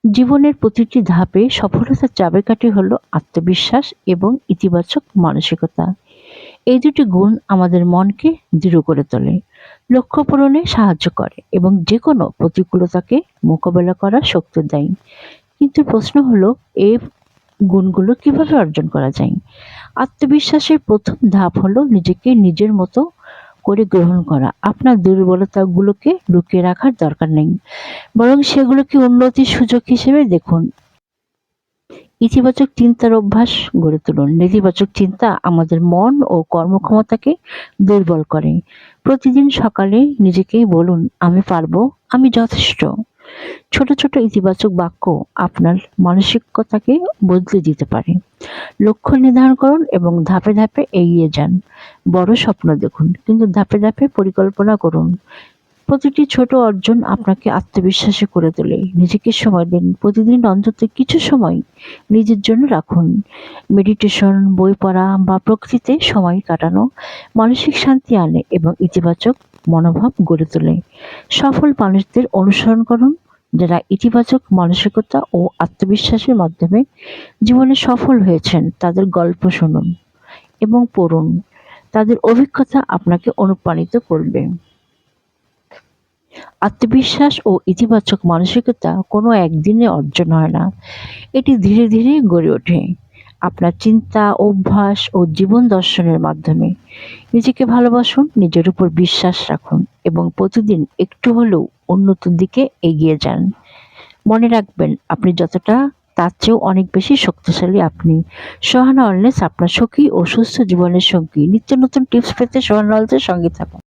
জীবনের প্রতিটি ধাপে সফলতার চাবিকাঠি হলো আত্মবিশ্বাস এবং ইতিবাচক মানসিকতা। এই দুটি গুণ আমাদের মনকে দৃঢ় করে তোলে, লক্ষ্য পূরণে সাহায্য করে এবং যেকোনো প্রতিকূলতাকে মোকাবেলা করার শক্তি দেয়। কিন্তু প্রশ্ন হলো, এই গুণগুলো কিভাবে অর্জন করা যায়? আত্মবিশ্বাসের প্রথম ধাপ হলো নিজেকে নিজের মতো করে গ্রহণ করা। আপনার দুর্বলতাগুলোকে লুকিয়ে রাখার দরকার নেই, বরং সেগুলোকে উন্নতির সুযোগ হিসেবে দেখুন। ইতিবাচক চিন্তার অভ্যাস গড়ে তুলুন। নেতিবাচক চিন্তা আমাদের মন ও কর্মক্ষমতাকে দুর্বল করে। প্রতিদিন সকালে নিজেকে বলুন, আমি পারবো, আমি যথেষ্ট। ছোট ছোট ইতিবাচক বাক্য আপনার মানসিকতাকে বদলে দিতে পারে। লক্ষ্য নির্ধারণ করুন এবং ধাপে ধাপে এগিয়ে যান। বড় স্বপ্ন দেখুন, কিন্তু ধাপে ধাপে পরিকল্পনা করুন। প্রতিটি ছোট অর্জন আপনাকে আত্মবিশ্বাসী করে তোলে। নিজেকে সময় দিন, প্রতিদিন অন্তত কিছু সময় নিজের জন্য রাখুন। মেডিটেশন, বই পড়া বা প্রকৃতিতে সময় কাটানো মানসিক শান্তি আনে এবং ইতিবাচক মনোভাব গড়ে তোলে। সফল মানুষদের অনুসরণ করুন, যারা ইতিবাচক মানসিকতা ও আত্মবিশ্বাসের মাধ্যমে জীবনে সফল হয়েছেন। তাদের গল্প শুনুন এবং পড়ুন। তাদের অভিজ্ঞতা আপনাকে অনুপ্রাণিত করবে। আত্মবিশ্বাস ও ইতিবাচক মানসিকতা কোনো একদিনে অর্জন হয় না, এটি ধীরে ধীরে গড়ে ওঠে আপনার চিন্তা, অভ্যাস ও জীবন দর্শনের মাধ্যমে। নিজেকে ভালোবাসুন, নিজের উপর বিশ্বাস রাখুন এবং প্রতিদিন একটু হলেও উন্নতির দিকে এগিয়ে যান। মনে রাখবেন, আপনি যতটা তার চেয়েও অনেক বেশি শক্তিশালী। আপনি। সোহানা ওয়েলনেস আপনার সুখী ও সুস্থ জীবনের সঙ্গী। নিত্য নতুন টিপস পেতে সোহানা ওয়েলনেসের সঙ্গে থাকুন।